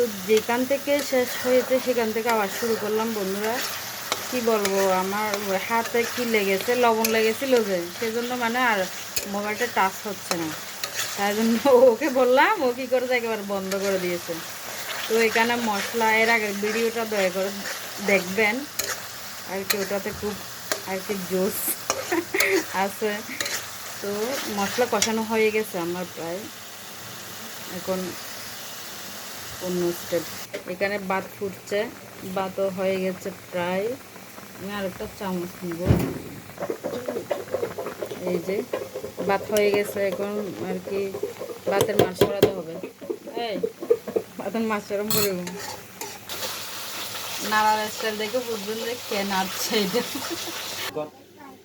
তো যেখান থেকে শেষ হয়েছে সেখান থেকে আবার শুরু করলাম বন্ধুরা। কি বলবো, আমার হাতে কি লেগেছে, লবণ লেগেছিল যে, সেজন্য মানে আর মোবাইলটা টাচ হচ্ছে না। তাই জন্য ওকে বললাম, ও কী করে একেবারে বন্ধ করে দিয়েছে। তো এখানে মশলা, এর আগের ভিডিওটা দয়া করে দেখবেন আর কি, ওটাতে খুব আর কি জোস আছে। তো মশলা কষানো হয়ে গেছে আমার প্রায়। এখন অন্য স্টেপ, এখানে ভাত ফুটছে, ভাতও হয়ে গেছে প্রায়। আমি আরেকটা চামচ নিব। এই যে ভাত হয়ে গেছে, এখন আর কি ভাতের মাছ ছড়াতে হবে। এই ভাতের মাছ এরকম করে নাড়ার স্টাইল দেখে বুঝবেন যে কে নাড়ছে এটা।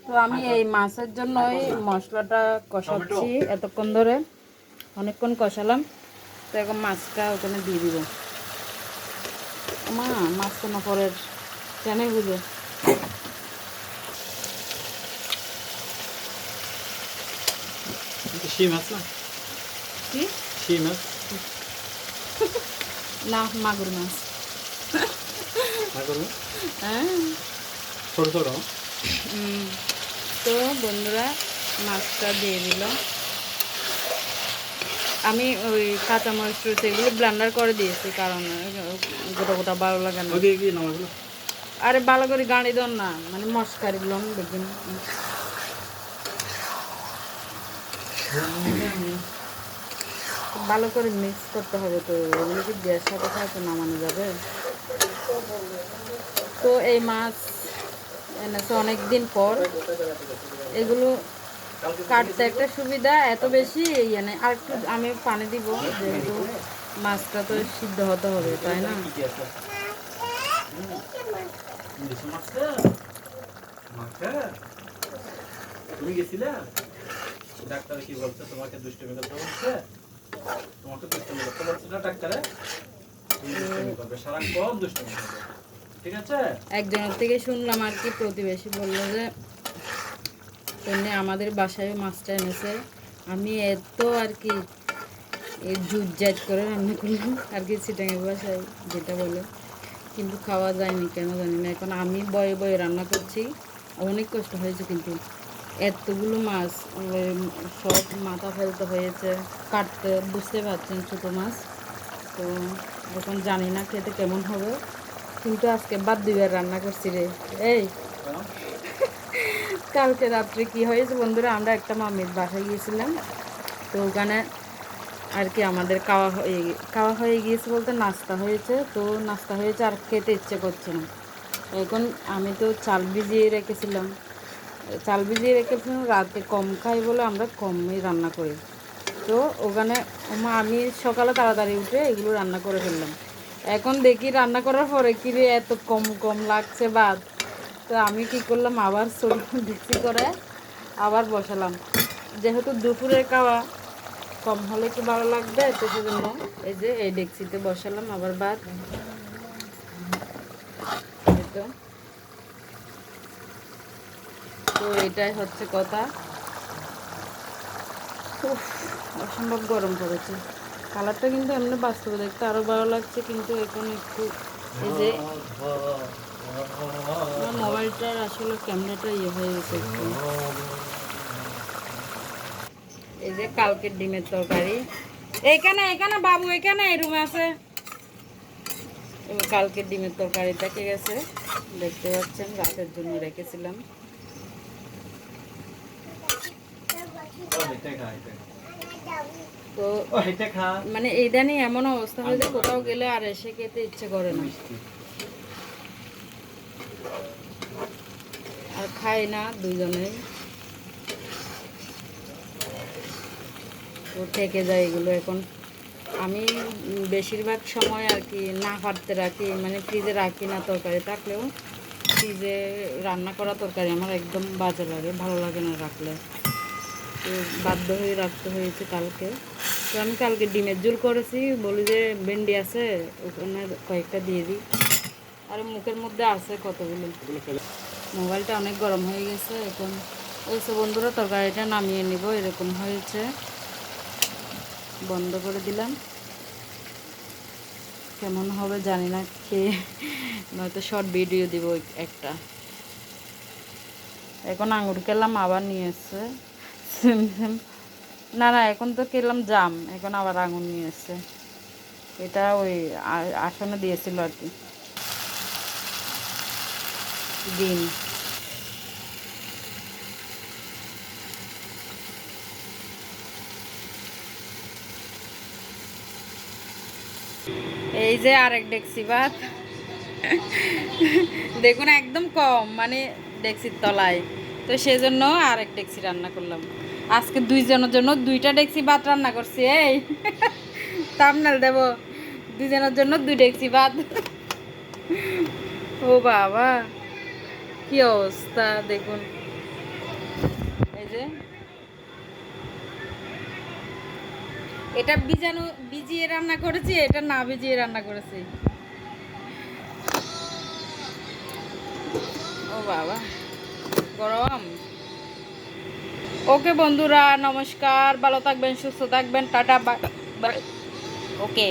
তো আমি এই মাছের জন্যই মশলাটা কষাচ্ছি এতক্ষণ ধরে, অনেকক্ষণ কষালাম। তো এখন মাছটা ওখানে দিয়ে দিব। মা মাছ তো না পরের কেন বুঝো। শিম মাছ না? কি শিম মাছ না, মাগুর মাছ। মাগুর মাছ, হ্যাঁ। ছোট ছোট। তো বন্ধুরা মাছটা দিয়ে দিল। আমি ওই কাঁচামরিচ রয়েছে এগুলো ব্লেন্ডার করে দিয়েছি, কারণ গোটা গোটা ভালো লাগে না। আরে ভালো করে গাড়ি দন না, মানে মশকারি লম দেখবেন। ভালো করে মিক্স করতে হবে। তো এগুলো কি গ্যাস সাথে সাথে নামানো যাবে? তো এই মাছ এনেছে অনেক দিন পর। এগুলো কাটতে একটা সুবিধা, এত বেশি মানে আর একটু আমি পানি দিব, যেহেতু মাছটা তো সিদ্ধ হতে হবে, তাই না? তুমি গেছিলে ডাক্তার কি বলছে? তোমাকে দুষ্টুমি করতে বলছে? তোমাকে দুষ্টুমি করতে বলছে না ডাক্তারে? তুমি দুষ্টুমি করবে, সারাক্ষণ দুষ্টুমি করবে, ঠিক আছে? একজনের থেকে শুনলাম আর কি, প্রতিবেশী বললো যে এমনি আমাদের বাসায় মাছটা এনেছে। আমি এত আর কি জুটজাট করে রান্না করলাম আর কি, চিটাঙের বাসায় যেটা বলে, কিন্তু খাওয়া যায়নি কেন জানি না। এখন আমি বয়ে বয়ে রান্না করছি, অনেক কষ্ট হয়েছে কিন্তু। এতগুলো মাছ সব মাথা ফেলতে হয়েছে, কাটতে, বুঝতে পারছেন ছোটো মাছ। তো এখন জানি না খেতে কেমন হবে, কিন্তু আজকে বাদ দুইবার রান্না করছি রে। এই কালকে রাত্রে কি হয়েছে বন্ধুরা, আমরা একটা মামির বাসায় গিয়েছিলাম। তো ওখানে আর কি আমাদের খাওয়া হয়ে গিয়েছে বলতে নাস্তা হয়েছে। তো নাস্তা হয়েছে আর খেতে ইচ্ছে করছে না। এখন আমি তো চাল ভিজিয়ে রেখেছিলাম, রাতে কম খাই বলে আমরা কমই রান্না করি। তো ওখানে আমি সকালে তাড়াতাড়ি উঠে এগুলো রান্না করে ফেললাম। এখন দেখি রান্না করার পরে কি রে এত কম কম লাগছে ভাত। তো আমি কি করলাম, আবার ডেকচি করে আবার বসালাম, যেহেতু দুপুরের খাওয়া কম হলে কি ভালো লাগবে, তো সেজন্য এই যে এই ডেকচিতে বসালাম আবার ভাত। তো এটাই হচ্ছে কথা। অসম্ভব গরম পড়েছে। কালারটা কিন্তু এমনি বাস্তবে দেখতে আরও ভালো লাগছে, কিন্তু এখন একটু এই যে আমার মোবাইলটার আসলে ক্যামেরাটা হয়ে গেছে একটু। এই যে কালকের ডিমের তরকারি, এখানে এখানে বাবু, এখানে এই রুমে আছে। কালকের ডিমের তরকারি দেখে গেছে, দেখতে পাচ্ছেন, রাতের জন্য রেখেছিলাম। তো মানে ইদানিং এমন অবস্থা হয়েছে, কোথাও গেলে আর এসে খেতে ইচ্ছে করে না, আর খাই না দুজনে। তো থেকে যায় এগুলো। এখন আমি বেশিরভাগ সময় আর কি না পারতে রাখি, মানে ফ্রিজে রাখি না। তরকারি থাকলেও ফ্রিজে রান্না করা তরকারি আমার একদম বাজে লাগে, ভালো লাগে না রাখলে। তো বাধ্য হয়ে রাখতে হয়েছে কালকে। তো আমি কালকে ডিমের ঝোল করেছি, বলি যে ভেন্ডি আছে ওখানে কয়েকটা দিয়ে দিই, আর মুখের মধ্যে আছে কতগুলো। মোবাইলটা অনেক গরম হয়ে গেছে এখন। ওই সব বন্ধুরা তরকারিটা নামিয়ে নিব, এরকম হয়েছে, বন্ধ করে দিলাম। কেমন হবে জানি না, খেয়ে নয়তো শর্ট ভিডিও দিব একটা। এখন আঙুর খেলাম, আবার নিয়ে এসছে সেম সেম। না না, এখন তো খেলাম জাম, এখন আবার আঙুর নিয়ে এসছে। এটা ওই আসনে দিয়েছিল আর কি, ডিম। এই যে আরেক ডেকসি ভাত, দেখুন একদম কম, মানে ডেকসির তলায়, তো সেজন্য আরেক ডেকসি রান্না করলাম। আজকে দুইজনের জন্য দুইটা ডেকসি ভাত রান্না করছি। এই থাম্বনেল দেব, দুইজনের জন্য দুই ডেকসি ভাত। ও বাবা, কি অবস্থা দেখুন। এই যে এটা ভিজিয়ে রান্না করেছি, এটা না ভিজিয়ে রান্না করেছি। ও বাবা, গরম। ওকে বন্ধুরা, নমস্কার, ভালো থাকবেন, সুস্থ থাকবেন, টাটা, বাই। ওকে।